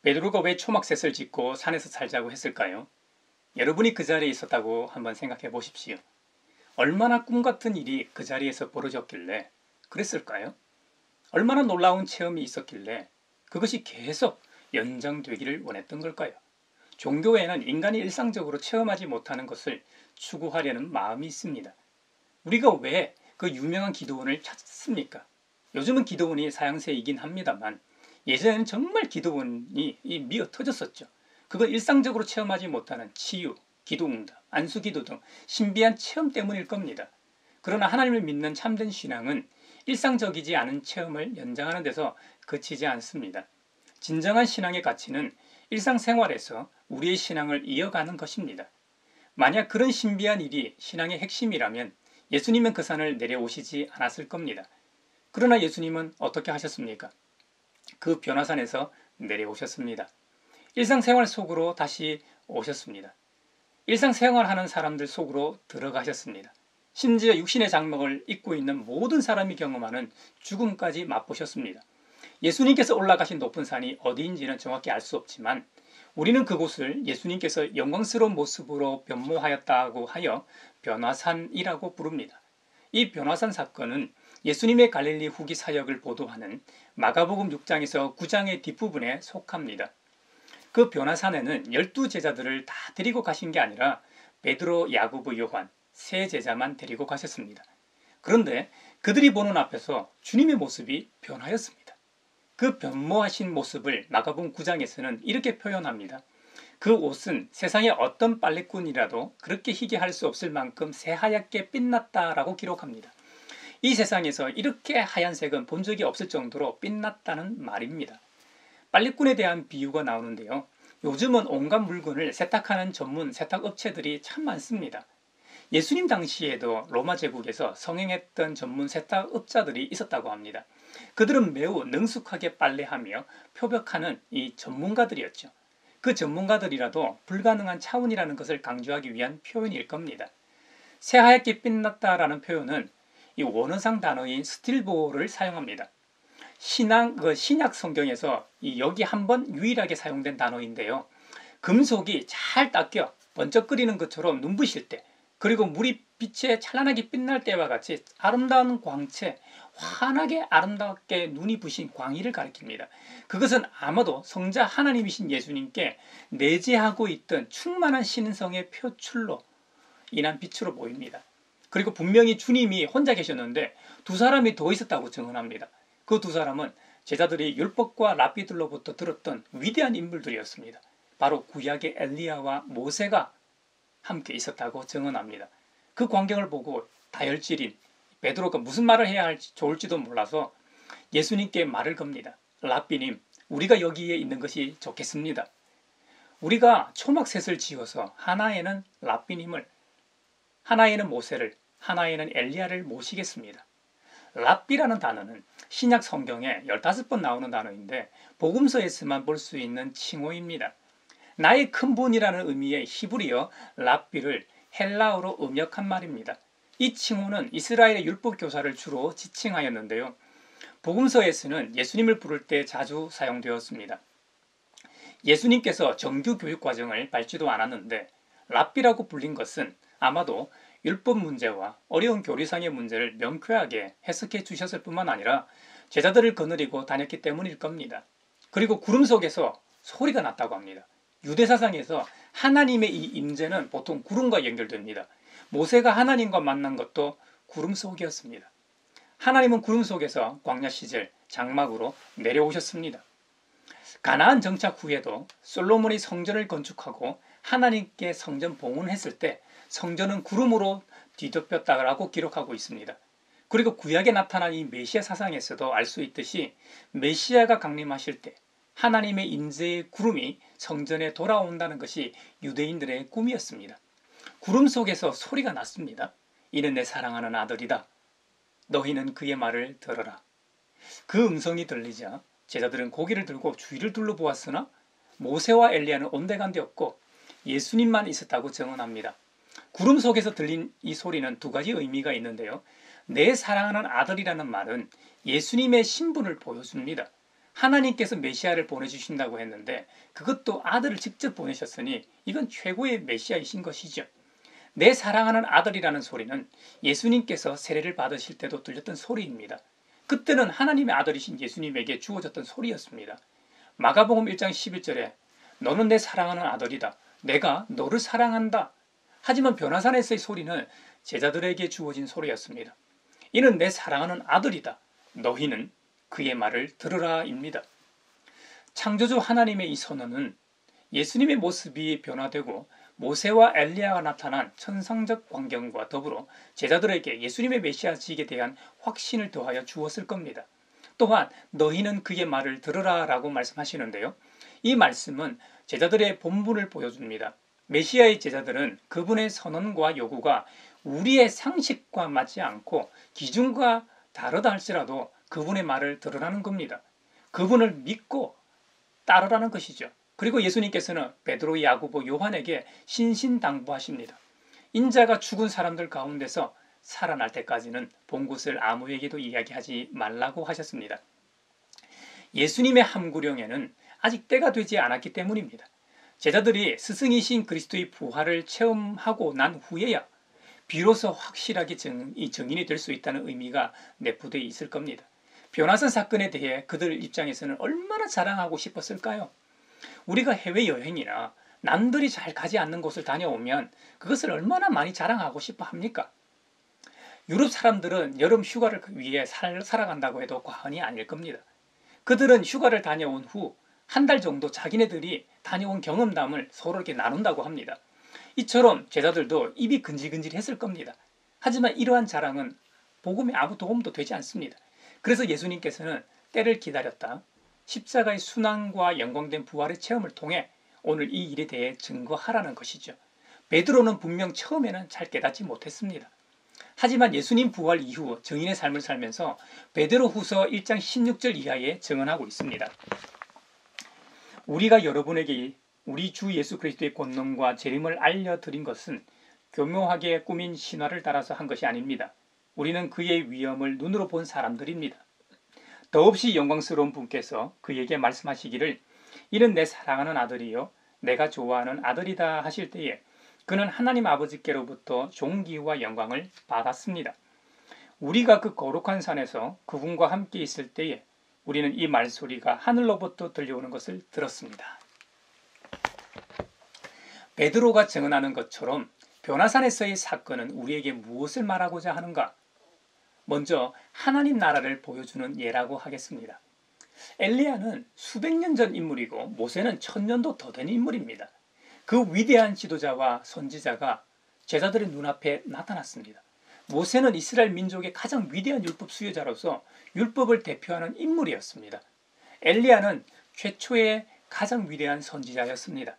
베드로가 왜 초막셋을 짓고 산에서 살자고 했을까요? 여러분이 그 자리에 있었다고 한번 생각해 보십시오. 얼마나 꿈같은 일이 그 자리에서 벌어졌길래 그랬을까요? 얼마나 놀라운 체험이 있었길래 그것이 계속 연장되기를 원했던 걸까요? 종교에는 인간이 일상적으로 체험하지 못하는 것을 추구하려는 마음이 있습니다. 우리가 왜 그 유명한 기도원을 찾습니까? 요즘은 기도원이 사양세이긴 합니다만 예전에는 정말 기도원이 미어 터졌었죠. 그건 일상적으로 체험하지 못하는 치유, 기도응답, 안수기도 등 신비한 체험 때문일 겁니다. 그러나 하나님을 믿는 참된 신앙은 일상적이지 않은 체험을 연장하는 데서 그치지 않습니다. 진정한 신앙의 가치는 일상생활에서 우리의 신앙을 이어가는 것입니다. 만약 그런 신비한 일이 신앙의 핵심이라면 예수님은 그 산을 내려오시지 않았을 겁니다. 그러나 예수님은 어떻게 하셨습니까? 그 변화산에서 내려오셨습니다. 일상생활 속으로 다시 오셨습니다. 일상생활하는 사람들 속으로 들어가셨습니다. 심지어 육신의 장막을 입고 있는 모든 사람이 경험하는 죽음까지 맛보셨습니다. 예수님께서 올라가신 높은 산이 어디인지는 정확히 알 수 없지만 우리는 그곳을 예수님께서 영광스러운 모습으로 변모하였다고 하여 변화산이라고 부릅니다. 이 변화산 사건은 예수님의 갈릴리 후기 사역을 보도하는 마가복음 6장에서 9장의 뒷부분에 속합니다. 그 변화산에는 12제자들을 다 데리고 가신 게 아니라 베드로, 야고보, 요한 세 제자만 데리고 가셨습니다. 그런데 그들이 보는 앞에서 주님의 모습이 변하였습니다. 그 변모하신 모습을 마가복음 9장에서는 이렇게 표현합니다. 그 옷은 세상의 어떤 빨래꾼이라도 그렇게 희게 할 수 없을 만큼 새하얗게 빛났다라고 기록합니다. 이 세상에서 이렇게 하얀색은 본 적이 없을 정도로 빛났다는 말입니다. 빨래꾼에 대한 비유가 나오는데요. 요즘은 온갖 물건을 세탁하는 전문 세탁업체들이 참 많습니다. 예수님 당시에도 로마 제국에서 성행했던 전문 세탁업자들이 있었다고 합니다. 그들은 매우 능숙하게 빨래하며 표벽하는 이 전문가들이었죠. 그 전문가들이라도 불가능한 차원이라는 것을 강조하기 위한 표현일 겁니다. 새하얗게 빛났다라는 표현은 이 원어상 단어인 스틸보를 사용합니다. 신약 성경에서 여기 한 번 유일하게 사용된 단어인데요. 금속이 잘 닦여 번쩍거리는 것처럼 눈부실 때, 그리고 물이 빛에 찬란하게 빛날 때와 같이 아름다운 광채, 환하게 아름답게 눈이 부신 광의를 가리킵니다. 그것은 아마도 성자 하나님이신 예수님께 내재하고 있던 충만한 신성의 표출로 인한 빛으로 보입니다. 그리고 분명히 주님이 혼자 계셨는데 두 사람이 더 있었다고 증언합니다. 그 두 사람은 제자들이 율법과 랍비들로부터 들었던 위대한 인물들이었습니다. 바로 구약의 엘리야와 모세가 함께 있었다고 증언합니다. 그 광경을 보고 다혈질인 베드로가 무슨 말을 해야 할지 좋을지도 몰라서 예수님께 말을 겁니다. 랍비님, 우리가 여기에 있는 것이 좋겠습니다. 우리가 초막셋을 지어서 하나에는 랍비님을, 하나에는 모세를, 하나에는 엘리야를 모시겠습니다. 랍비라는 단어는 신약 성경에 15번 나오는 단어인데 복음서에서만 볼 수 있는 칭호입니다. 나의 큰 분이라는 의미의 히브리어 랍비를 헬라어로 음역한 말입니다. 이 칭호는 이스라엘의 율법 교사를 주로 지칭하였는데요. 복음서에서는 예수님을 부를 때 자주 사용되었습니다. 예수님께서 정규 교육 과정을 밟지도 않았는데 랍비라고 불린 것은 아마도 율법 문제와 어려운 교리상의 문제를 명쾌하게 해석해 주셨을 뿐만 아니라 제자들을 거느리고 다녔기 때문일 겁니다. 그리고 구름 속에서 소리가 났다고 합니다. 유대사상에서 하나님의 이 임재는 보통 구름과 연결됩니다. 모세가 하나님과 만난 것도 구름 속이었습니다. 하나님은 구름 속에서 광야 시절 장막으로 내려오셨습니다. 가나안 정착 후에도 솔로몬이 성전을 건축하고 하나님께 성전 봉헌했을 때 성전은 구름으로 뒤덮였다라고 기록하고 있습니다. 그리고 구약에 나타난 이 메시아 사상에서도 알 수 있듯이 메시아가 강림하실 때 하나님의 임재의 구름이 성전에 돌아온다는 것이 유대인들의 꿈이었습니다. 구름 속에서 소리가 났습니다. 이는 내 사랑하는 아들이다. 너희는 그의 말을 들어라. 그 음성이 들리자 제자들은 고개를 들고 주위를 둘러보았으나 모세와 엘리야는 온데간데 없고 예수님만 있었다고 증언합니다. 구름 속에서 들린 이 소리는 두 가지 의미가 있는데요. 내 사랑하는 아들이라는 말은 예수님의 신분을 보여줍니다. 하나님께서 메시아를 보내주신다고 했는데 그것도 아들을 직접 보내셨으니 이건 최고의 메시아이신 것이죠. 내 사랑하는 아들이라는 소리는 예수님께서 세례를 받으실 때도 들렸던 소리입니다. 그때는 하나님의 아들이신 예수님에게 주어졌던 소리였습니다. 마가복음 1장 11절에 너는 내 사랑하는 아들이다. 내가 너를 사랑한다. 하지만 변화산에서의 소리는 제자들에게 주어진 소리였습니다. 이는 내 사랑하는 아들이다. 너희는 그의 말을 들으라입니다. 창조주 하나님의 이 선언은 예수님의 모습이 변화되고 모세와 엘리야가 나타난 천상적 광경과 더불어 제자들에게 예수님의 메시아직에 대한 확신을 더하여 주었을 겁니다. 또한 너희는 그의 말을 들으라 라고 말씀하시는데요. 이 말씀은 제자들의 본분을 보여줍니다. 메시아의 제자들은 그분의 선언과 요구가 우리의 상식과 맞지 않고 기준과 다르다 할지라도 그분의 말을 들으라는 겁니다. 그분을 믿고 따르라는 것이죠. 그리고 예수님께서는 베드로, 야고보, 요한에게 신신당부하십니다. 인자가 죽은 사람들 가운데서 살아날 때까지는 본 것을 아무에게도 이야기하지 말라고 하셨습니다. 예수님의 함구령에는 아직 때가 되지 않았기 때문입니다. 제자들이 스승이신 그리스도의 부활을 체험하고 난 후에야 비로소 확실하게 증인이 될 수 있다는 의미가 내포되어 있을 겁니다. 변화산 사건에 대해 그들 입장에서는 얼마나 자랑하고 싶었을까요? 우리가 해외여행이나 남들이 잘 가지 않는 곳을 다녀오면 그것을 얼마나 많이 자랑하고 싶어 합니까? 유럽 사람들은 여름 휴가를 위해 살아간다고 해도 과언이 아닐 겁니다. 그들은 휴가를 다녀온 후 한 달 정도 자기네들이 다녀온 경험담을 서로 이렇게 나눈다고 합니다. 이처럼 제자들도 입이 근질근질했을 겁니다. 하지만 이러한 자랑은 복음에 아무 도움도 되지 않습니다. 그래서 예수님께서는 때를 기다렸다. 십자가의 순환과 영광된 부활의 체험을 통해 오늘 이 일에 대해 증거하라는 것이죠. 베드로는 분명 처음에는 잘 깨닫지 못했습니다. 하지만 예수님 부활 이후 증인의 삶을 살면서 베드로후서 1장 16절 이하에 증언하고 있습니다. 우리가 여러분에게 우리 주 예수 그리스도의 권능과 재림을 알려드린 것은 교묘하게 꾸민 신화를 따라서 한 것이 아닙니다. 우리는 그의 위엄을 눈으로 본 사람들입니다. 더없이 영광스러운 분께서 그에게 말씀하시기를 이는 내 사랑하는 아들이요 내가 좋아하는 아들이다 하실 때에 그는 하나님 아버지께로부터 존귀와 영광을 받았습니다. 우리가 그 거룩한 산에서 그분과 함께 있을 때에 우리는 이 말소리가 하늘로부터 들려오는 것을 들었습니다. 베드로가 증언하는 것처럼 변화산에서의 사건은 우리에게 무엇을 말하고자 하는가? 먼저 하나님 나라를 보여주는 예라고 하겠습니다. 엘리야는 수백 년 전 인물이고 모세는 1000년도 더 된 인물입니다. 그 위대한 지도자와 선지자가 제자들의 눈앞에 나타났습니다. 모세는 이스라엘 민족의 가장 위대한 율법 수요자로서 율법을 대표하는 인물이었습니다. 엘리야는 최초의 가장 위대한 선지자였습니다.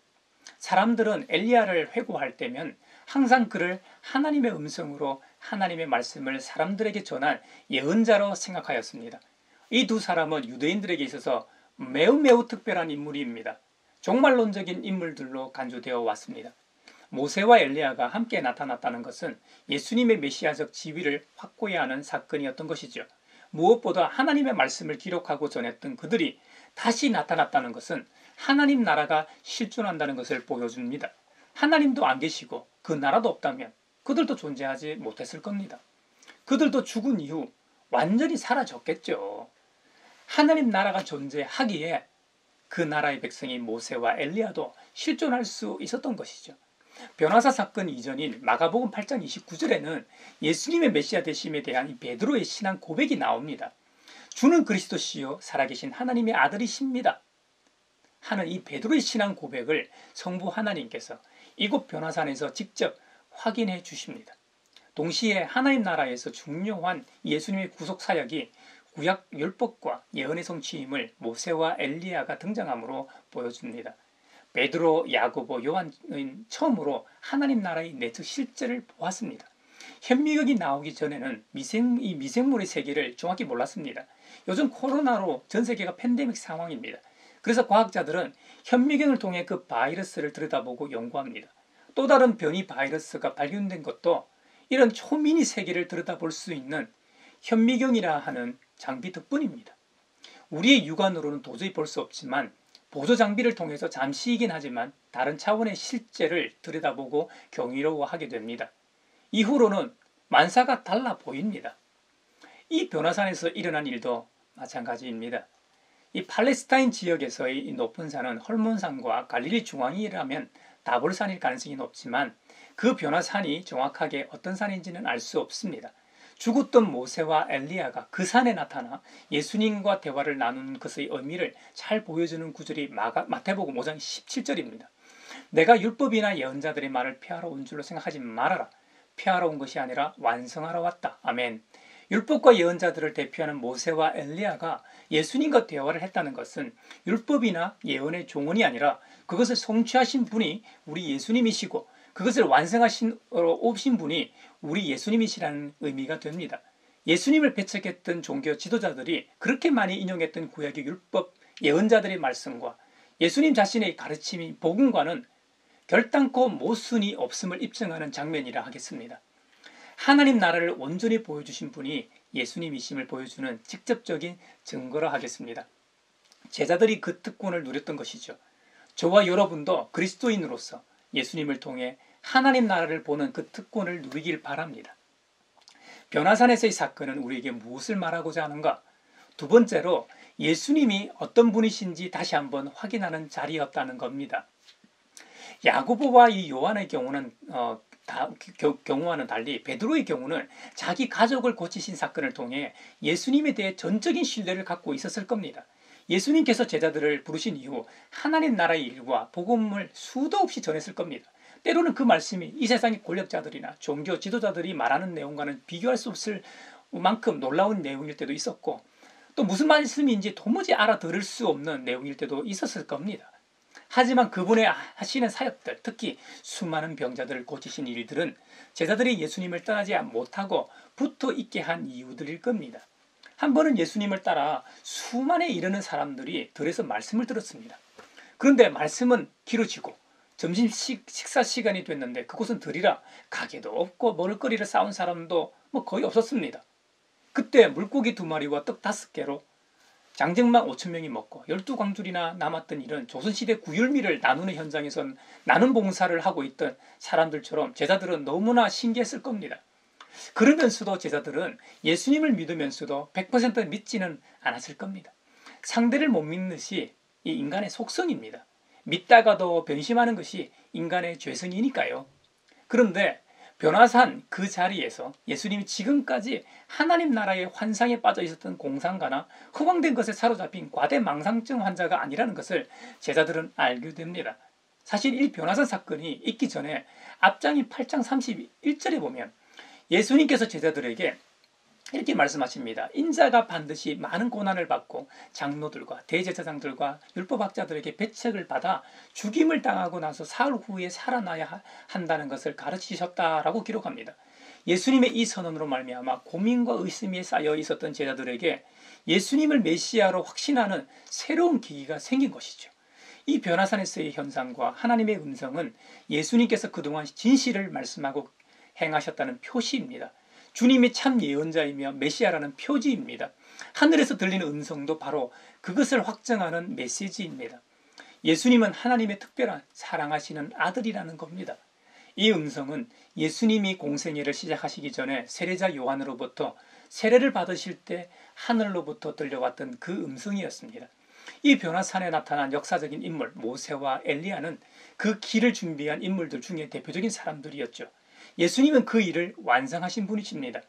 사람들은 엘리야를 회고할 때면 항상 그를 하나님의 음성으로 하나님의 말씀을 사람들에게 전한 예언자로 생각하였습니다. 이 두 사람은 유대인들에게 있어서 매우 특별한 인물입니다. 종말론적인 인물들로 간주되어 왔습니다. 모세와 엘리야가 함께 나타났다는 것은 예수님의 메시아적 지위를 확고히 하는 사건이었던 것이죠. 무엇보다 하나님의 말씀을 기록하고 전했던 그들이 다시 나타났다는 것은 하나님 나라가 실존한다는 것을 보여줍니다. 하나님도 안 계시고 그 나라도 없다면 그들도 존재하지 못했을 겁니다. 그들도 죽은 이후 완전히 사라졌겠죠. 하나님 나라가 존재하기에 그 나라의 백성인 모세와 엘리야도 실존할 수 있었던 것이죠. 변화사 사건 이전인 마가복음 8장 29절에는 예수님의 메시아 되심에 대한 베드로의 신앙 고백이 나옵니다. 주는 그리스도시요 살아계신 하나님의 아들이십니다 하는 이 베드로의 신앙 고백을 성부 하나님께서 이곳 변화산에서 직접 확인해 주십니다. 동시에 하나님 나라에서 중요한 예수님의 구속 사역이 구약 율법과 예언의 성취임을 모세와 엘리야가 등장함으로 보여줍니다. 베드로, 야고보, 요한은 처음으로 하나님 나라의 내적 실제를 보았습니다. 현미경이 나오기 전에는 이 미생물의 세계를 정확히 몰랐습니다. 요즘 코로나로 전 세계가 팬데믹 상황입니다. 그래서 과학자들은 현미경을 통해 그 바이러스를 들여다보고 연구합니다. 또 다른 변이 바이러스가 발견된 것도 이런 초미니 세계를 들여다볼 수 있는 현미경이라 하는 장비 덕분입니다. 우리의 육안으로는 도저히 볼 수 없지만 보조 장비를 통해서 잠시이긴 하지만 다른 차원의 실제를 들여다보고 경이로워하게 됩니다. 이후로는 만사가 달라 보입니다. 이 변화산에서 일어난 일도 마찬가지입니다. 이 팔레스타인 지역에서의 이 높은 산은 헐몬산과 갈릴리 중앙이라면 다볼산일 가능성이 높지만 그 변화산이 정확하게 어떤 산인지는 알 수 없습니다. 죽었던 모세와 엘리야가 그 산에 나타나 예수님과 대화를 나눈 것의 의미를 잘 보여주는 구절이 마태복음 5장 17절입니다. 내가 율법이나 예언자들의 말을 폐하러 온 줄로 생각하지 말아라. 폐하러 온 것이 아니라 완성하러 왔다. 아멘. 율법과 예언자들을 대표하는 모세와 엘리야가 예수님과 대화를 했다는 것은 율법이나 예언의 종언이 아니라 그것을 성취하신 분이 우리 예수님이시고 그것을 오신 분이 우리 예수님이시라는 의미가 됩니다. 예수님을 배척했던 종교 지도자들이 그렇게 많이 인용했던 구약의 율법, 예언자들의 말씀과 예수님 자신의 가르침이 복음과는 결단코 모순이 없음을 입증하는 장면이라 하겠습니다. 하나님 나라를 온전히 보여주신 분이 예수님이심을 보여주는 직접적인 증거라 하겠습니다. 제자들이 그 특권을 누렸던 것이죠. 저와 여러분도 그리스도인으로서 예수님을 통해 하나님 나라를 보는 그 특권을 누리길 바랍니다. 변화산에서의 사건은 우리에게 무엇을 말하고자 하는가? 두 번째로 예수님이 어떤 분이신지 다시 한번 확인하는 자리였다는 겁니다. 야고보와 이 요한의 경우는 경우와는 달리 베드로의 경우는 자기 가족을 고치신 사건을 통해 예수님에 대해 전적인 신뢰를 갖고 있었을 겁니다. 예수님께서 제자들을 부르신 이후 하나님 나라의 일과 복음을 수도 없이 전했을 겁니다. 때로는 그 말씀이 이 세상의 권력자들이나 종교 지도자들이 말하는 내용과는 비교할 수 없을 만큼 놀라운 내용일 때도 있었고 또 무슨 말씀인지 도무지 알아들을 수 없는 내용일 때도 있었을 겁니다. 하지만 그분의 하시는 사역들, 특히 수많은 병자들을 고치신 일들은 제자들이 예수님을 떠나지 못하고 붙어 있게 한 이유들일 겁니다. 한 번은 예수님을 따라 수만에 이르는 사람들이 들에서 말씀을 들었습니다. 그런데 말씀은 길어지고 점심 식사 시간이 됐는데 그곳은 들이라 가게도 없고 먹을거리를 싸운 사람도 거의 없었습니다. 그때 물고기 2마리와 떡 5개로 장정만 5,000명이 먹고 12광줄이나 남았던 일은 조선시대 구율미를 나누는 현장에선 나눔 봉사를 하고 있던 사람들처럼 제자들은 너무나 신기했을 겁니다. 그러면서도 제자들은 예수님을 믿으면서도 100% 믿지는 않았을 겁니다. 상대를 못 믿는 것이 이 인간의 속성입니다. 믿다가도 변심하는 것이 인간의 죄성이니까요. 그런데 변화산 그 자리에서 예수님이 지금까지 하나님 나라의 환상에 빠져 있었던 공상가나 허황된 것에 사로잡힌 과대망상증 환자가 아니라는 것을 제자들은 알게 됩니다. 사실 이 변화산 사건이 있기 전에 앞장인 8장 31절에 보면 예수님께서 제자들에게 이렇게 말씀하십니다. 인자가 반드시 많은 고난을 받고 장로들과 대제사장들과 율법학자들에게 배척을 받아 죽임을 당하고 나서 사흘 후에 살아나야 한다는 것을 가르치셨다라고 기록합니다. 예수님의 이 선언으로 말미암아 고민과 의심이 쌓여 있었던 제자들에게 예수님을 메시아로 확신하는 새로운 계기가 생긴 것이죠. 이 변화산에서의 현상과 하나님의 음성은 예수님께서 그동안 진실을 말씀하고 행하셨다는 표시입니다. 주님이 참 예언자이며 메시아라는 표지입니다. 하늘에서 들리는 음성도 바로 그것을 확증하는 메시지입니다. 예수님은 하나님의 특별한 사랑하시는 아들이라는 겁니다. 이 음성은 예수님이 공생애를 시작하시기 전에 세례자 요한으로부터 세례를 받으실 때 하늘로부터 들려왔던 그 음성이었습니다. 이 변화산에 나타난 역사적인 인물 모세와 엘리야는 그 길을 준비한 인물들 중에 대표적인 사람들이었죠. 예수님은 그 일을 완성하신 분이십니다.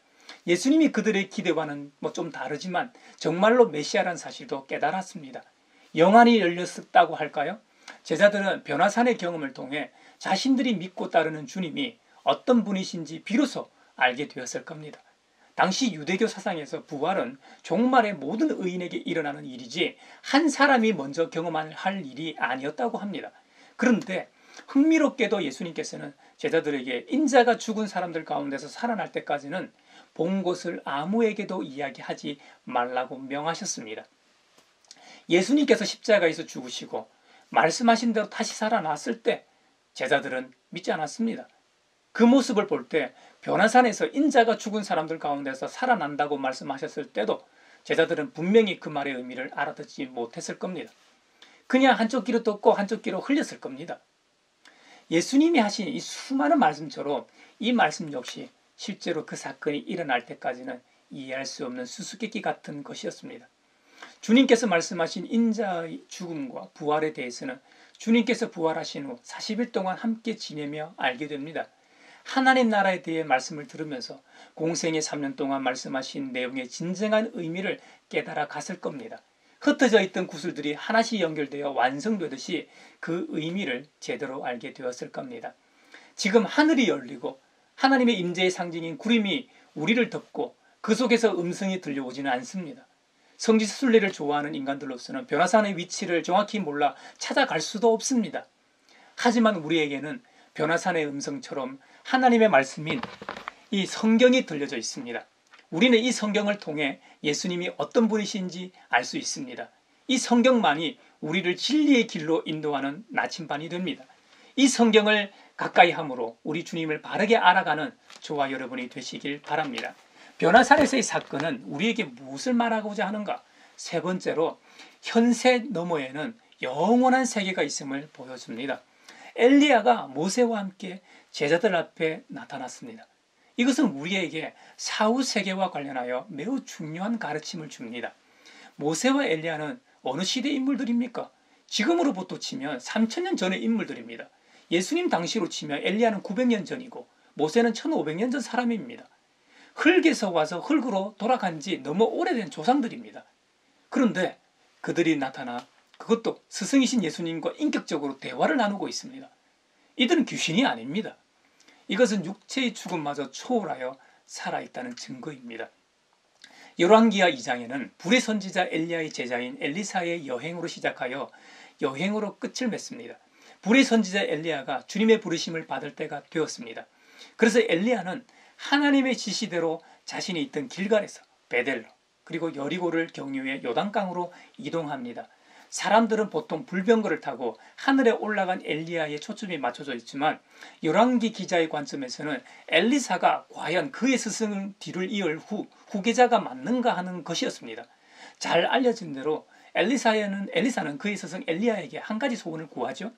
예수님이 그들의 기대와는 좀 다르지만 정말로 메시아라는 사실도 깨달았습니다. 영안이 열렸다고 할까요? 제자들은 변화산의 경험을 통해 자신들이 믿고 따르는 주님이 어떤 분이신지 비로소 알게 되었을 겁니다. 당시 유대교 사상에서 부활은 종말의 모든 의인에게 일어나는 일이지 한 사람이 먼저 경험할 일이 아니었다고 합니다. 그런데 흥미롭게도 예수님께서는 제자들에게 인자가 죽은 사람들 가운데서 살아날 때까지는 본 것을 아무에게도 이야기하지 말라고 명하셨습니다. 예수님께서 십자가에서 죽으시고 말씀하신 대로 다시 살아났을 때 제자들은 믿지 않았습니다. 그 모습을 볼 때 변화산에서 인자가 죽은 사람들 가운데서 살아난다고 말씀하셨을 때도 제자들은 분명히 그 말의 의미를 알아듣지 못했을 겁니다. 그냥 한쪽 귀로 듣고 한쪽 귀로 흘렸을 겁니다. 예수님이 하신 이 수많은 말씀처럼 이 말씀 역시 실제로 그 사건이 일어날 때까지는 이해할 수 없는 수수께끼 같은 것이었습니다. 주님께서 말씀하신 인자의 죽음과 부활에 대해서는 주님께서 부활하신 후 40일 동안 함께 지내며 알게 됩니다. 하나님 나라에 대해 말씀을 들으면서 공생의 3년 동안 말씀하신 내용의 진정한 의미를 깨달아 갔을 겁니다. 흩어져 있던 구슬들이 하나씩 연결되어 완성되듯이 그 의미를 제대로 알게 되었을 겁니다. 지금 하늘이 열리고 하나님의 임재의 상징인 구름이 우리를 덮고 그 속에서 음성이 들려오지는 않습니다. 성지순례를 좋아하는 인간들로서는 변화산의 위치를 정확히 몰라 찾아갈 수도 없습니다. 하지만 우리에게는 변화산의 음성처럼 하나님의 말씀인 이 성경이 들려져 있습니다. 우리는 이 성경을 통해 예수님이 어떤 분이신지 알 수 있습니다. 이 성경만이 우리를 진리의 길로 인도하는 나침반이 됩니다. 이 성경을 가까이 함으로 우리 주님을 바르게 알아가는 저와 여러분이 되시길 바랍니다. 변화산에서의 사건은 우리에게 무엇을 말하고자 하는가? 세 번째로 현세 너머에는 영원한 세계가 있음을 보여줍니다. 엘리야가 모세와 함께 제자들 앞에 나타났습니다. 이것은 우리에게 사후 세계와 관련하여 매우 중요한 가르침을 줍니다. 모세와 엘리야는 어느 시대 인물들입니까? 지금으로부터 치면 3000년 전의 인물들입니다. 예수님 당시로 치면 엘리야는 900년 전이고 모세는 1500년 전 사람입니다. 흙에서 와서 흙으로 돌아간 지 너무 오래된 조상들입니다. 그런데 그들이 나타나 그것도 스승이신 예수님과 인격적으로 대화를 나누고 있습니다. 이들은 귀신이 아닙니다. 이것은 육체의 죽음마저 초월하여 살아있다는 증거입니다. 열왕기하 2장에는 불의 선지자 엘리야의 제자인 엘리사의 여행으로 시작하여 여행으로 끝을 맺습니다. 불의 선지자 엘리야가 주님의 부르심을 받을 때가 되었습니다. 그래서 엘리야는 하나님의 지시대로 자신이 있던 길갈에서 베델로 그리고 여리고를 경유해 요단강으로 이동합니다. 사람들은 보통 불병거를 타고 하늘에 올라간 엘리야의 초점이 맞춰져 있지만 열왕기 기자의 관점에서는 엘리사가 과연 그의 스승 뒤를 이을 후계자가 맞는가 하는 것이었습니다. 잘 알려진 대로 엘리사는 그의 스승 엘리야에게 한 가지 소원을 구하죠.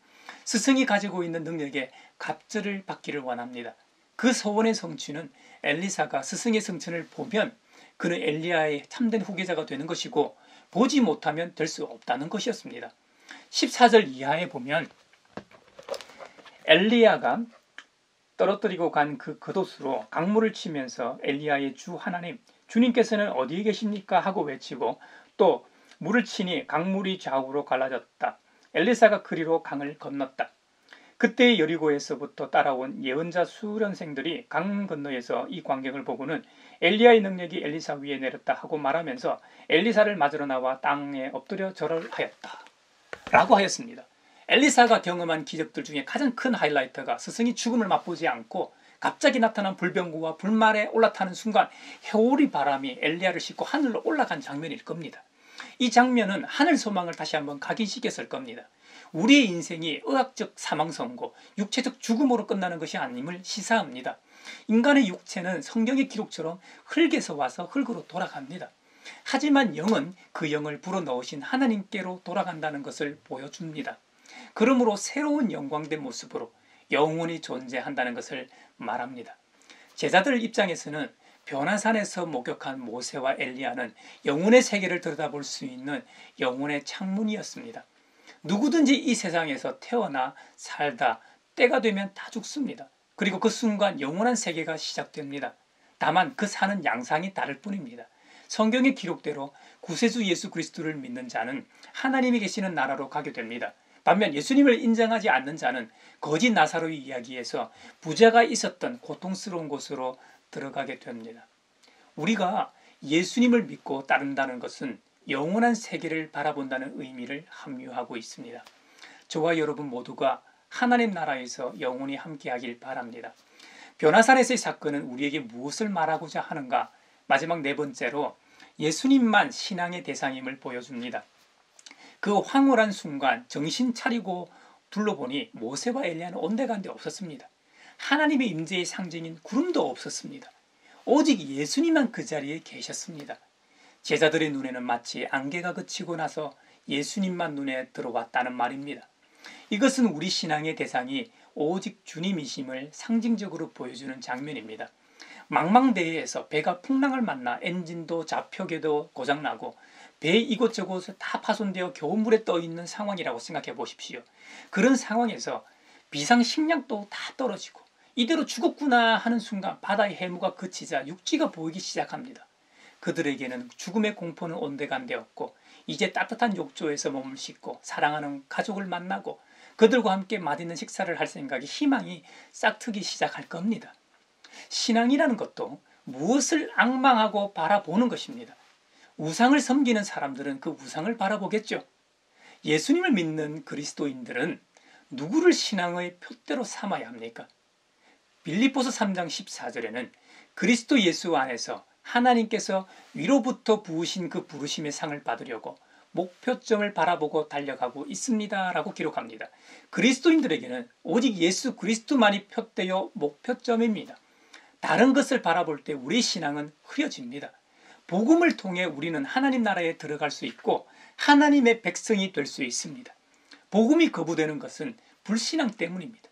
스승이 가지고 있는 능력에 갑절을 받기를 원합니다. 그 소원의 성취는 엘리사가 스승의 성천을 보면 그는 엘리야의 참된 후계자가 되는 것이고 보지 못하면 될 수 없다는 것이었습니다. 14절 이하에 보면 엘리야가 떨어뜨리고 간 그 겉옷으로 강물을 치면서 엘리야의 주 하나님 주님께서는 어디에 계십니까 하고 외치고 또 물을 치니 강물이 좌우로 갈라졌다. 엘리사가 그리로 강을 건넜다. 그때 여리고에서부터 따라온 예언자 수련생들이 강 건너에서 이 광경을 보고는 엘리야의 능력이 엘리사 위에 내렸다 하고 말하면서 엘리사를 맞으러 나와 땅에 엎드려 절을 하였다 라고 하였습니다. 엘리사가 경험한 기적들 중에 가장 큰 하이라이트가 스승이 죽음을 맛보지 않고 갑자기 나타난 불병구와 불말에 올라타는 순간 회오리 바람이 엘리야를 싣고 하늘로 올라간 장면일 겁니다. 이 장면은 하늘 소망을 다시 한번 각인시켰을 겁니다. 우리의 인생이 의학적 사망 선고, 육체적 죽음으로 끝나는 것이 아님을 시사합니다. 인간의 육체는 성경의 기록처럼 흙에서 와서 흙으로 돌아갑니다. 하지만 영은 그 영을 불어넣으신 하나님께로 돌아간다는 것을 보여줍니다. 그러므로 새로운 영광된 모습으로 영원히 존재한다는 것을 말합니다. 제자들 입장에서는 변화산에서 목격한 모세와 엘리야는 영혼의 세계를 들여다볼 수 있는 영혼의 창문이었습니다. 누구든지 이 세상에서 태어나 살다 때가 되면 다 죽습니다. 그리고 그 순간 영원한 세계가 시작됩니다. 다만 그 사는 양상이 다를 뿐입니다. 성경의 기록대로 구세주 예수 그리스도를 믿는 자는 하나님이 계시는 나라로 가게 됩니다. 반면 예수님을 인정하지 않는 자는 거짓 나사로의 이야기에서 부자가 있었던 고통스러운 곳으로 들어가게 됩니다. 우리가 예수님을 믿고 따른다는 것은 영원한 세계를 바라본다는 의미를 함유하고 있습니다. 저와 여러분 모두가 하나님 나라에서 영원히 함께하길 바랍니다. 변화산에서의 사건은 우리에게 무엇을 말하고자 하는가? 마지막 네 번째로 예수님만 신앙의 대상임을 보여줍니다. 그 황홀한 순간 정신 차리고 둘러보니 모세와 엘리야는 온데간데 없었습니다. 하나님의 임재의 상징인 구름도 없었습니다. 오직 예수님만 그 자리에 계셨습니다. 제자들의 눈에는 마치 안개가 그치고 나서 예수님만 눈에 들어왔다는 말입니다. 이것은 우리 신앙의 대상이 오직 주님이심을 상징적으로 보여주는 장면입니다. 망망대해에서 배가 풍랑을 만나 엔진도 좌표계도 고장나고 배 이곳저곳 다 파손되어 겨우 물에 떠있는 상황이라고 생각해 보십시오. 그런 상황에서 비상식량도 다 떨어지고 이대로 죽었구나 하는 순간 바다의 해무가 그치자 육지가 보이기 시작합니다. 그들에게는 죽음의 공포는 온데간데 없고 이제 따뜻한 욕조에서 몸을 씻고 사랑하는 가족을 만나고 그들과 함께 맛있는 식사를 할 생각에 희망이 싹트기 시작할 겁니다. 신앙이라는 것도 무엇을 앙망하고 바라보는 것입니다. 우상을 섬기는 사람들은 그 우상을 바라보겠죠. 예수님을 믿는 그리스도인들은 누구를 신앙의 표대로 삼아야 합니까? 빌립보서 3장 14절에는 그리스도 예수 안에서 하나님께서 위로부터 부으신 그 부르심의 상을 받으려고 목표점을 바라보고 달려가고 있습니다 라고 기록합니다. 그리스도인들에게는 오직 예수 그리스도만이 표대요 목표점입니다. 다른 것을 바라볼 때 우리 신앙은 흐려집니다. 복음을 통해 우리는 하나님 나라에 들어갈 수 있고 하나님의 백성이 될 수 있습니다. 복음이 거부되는 것은 불신앙 때문입니다.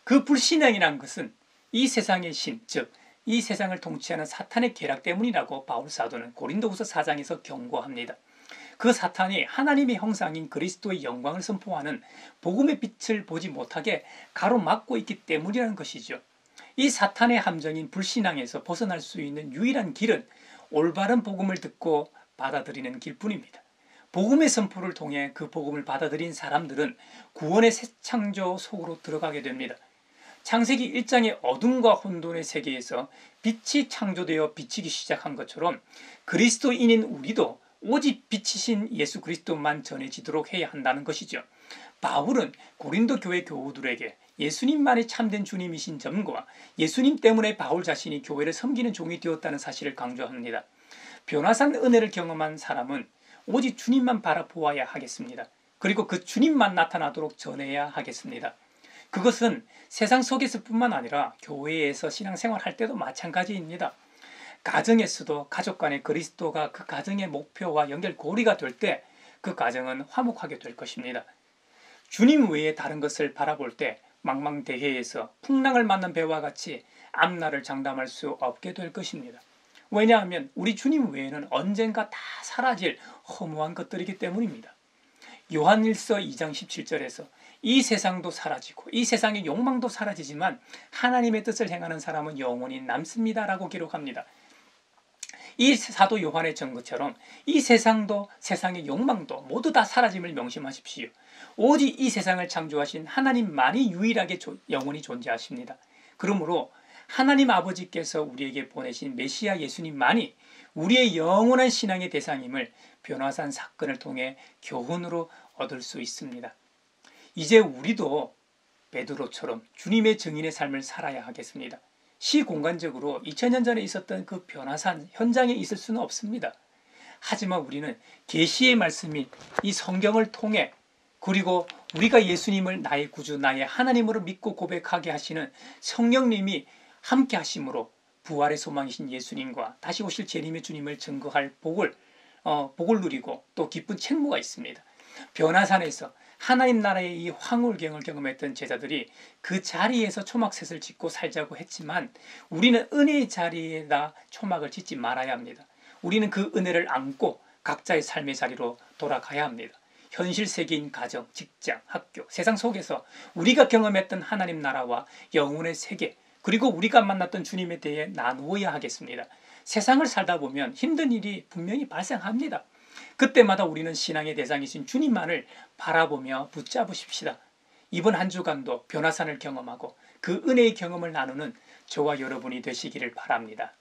그 불신앙이란 것은 이 세상의 신, 즉 이 세상을 통치하는 사탄의 계략 때문이라고 바울 사도는 고린도후서 4장에서 경고합니다. 그 사탄이 하나님의 형상인 그리스도의 영광을 선포하는 복음의 빛을 보지 못하게 가로막고 있기 때문이라는 것이죠. 이 사탄의 함정인 불신앙에서 벗어날 수 있는 유일한 길은 올바른 복음을 듣고 받아들이는 길뿐입니다. 복음의 선포를 통해 그 복음을 받아들인 사람들은 구원의 새 창조 속으로 들어가게 됩니다. 창세기 1장의 어둠과 혼돈의 세계에서 빛이 창조되어 비치기 시작한 것처럼 그리스도인인 우리도 오직 빛이신 예수 그리스도만 전해지도록 해야 한다는 것이죠. 바울은 고린도 교회 교우들에게 예수님만이 참된 주님이신 점과 예수님 때문에 바울 자신이 교회를 섬기는 종이 되었다는 사실을 강조합니다. 변화산 은혜를 경험한 사람은 오직 주님만 바라보아야 하겠습니다. 그리고 그 주님만 나타나도록 전해야 하겠습니다. 그것은 세상 속에서 뿐만 아니라 교회에서 신앙생활할 때도 마찬가지입니다. 가정에서도 가족 간의 그리스도가 그 가정의 목표와 연결고리가 될 때 그 가정은 화목하게 될 것입니다. 주님 외에 다른 것을 바라볼 때 망망대해에서 풍랑을 맞는 배와 같이 앞날을 장담할 수 없게 될 것입니다. 왜냐하면 우리 주님 외에는 언젠가 다 사라질 허무한 것들이기 때문입니다. 요한일서 2장 17절에서 이 세상도 사라지고 이 세상의 욕망도 사라지지만 하나님의 뜻을 행하는 사람은 영원히 남습니다 라고 기록합니다. 이 사도 요한의 증거처럼 이 세상도 세상의 욕망도 모두 다 사라짐을 명심하십시오. 오직 이 세상을 창조하신 하나님만이 유일하게 영원히 존재하십니다. 그러므로 하나님 아버지께서 우리에게 보내신 메시아 예수님만이 우리의 영원한 신앙의 대상임을 변화산 사건을 통해 교훈으로 얻을 수 있습니다. 이제 우리도 베드로처럼 주님의 증인의 삶을 살아야 하겠습니다. 시공간적으로 2000년 전에 있었던 그 변화산 현장에 있을 수는 없습니다. 하지만 우리는 계시의 말씀인 이 성경을 통해 그리고 우리가 예수님을 나의 구주, 나의 하나님으로 믿고 고백하게 하시는 성령님이 함께 하심으로 부활의 소망이신 예수님과 다시 오실 재림의 주님을 증거할 복을 누리고 또 기쁜 책무가 있습니다. 변화산에서 하나님 나라의 이 황홀경을 경험했던 제자들이 그 자리에서 초막셋을 짓고 살자고 했지만 우리는 은혜의 자리에다 초막을 짓지 말아야 합니다. 우리는 그 은혜를 안고 각자의 삶의 자리로 돌아가야 합니다. 현실 세계인 가정, 직장, 학교, 세상 속에서 우리가 경험했던 하나님 나라와 영혼의 세계 그리고 우리가 만났던 주님에 대해 나누어야 하겠습니다. 세상을 살다 보면 힘든 일이 분명히 발생합니다. 그때마다 우리는 신앙의 대상이신 주님만을 바라보며 붙잡으십시다. 이번 한 주간도 변화산을 경험하고 그 은혜의 경험을 나누는 저와 여러분이 되시기를 바랍니다.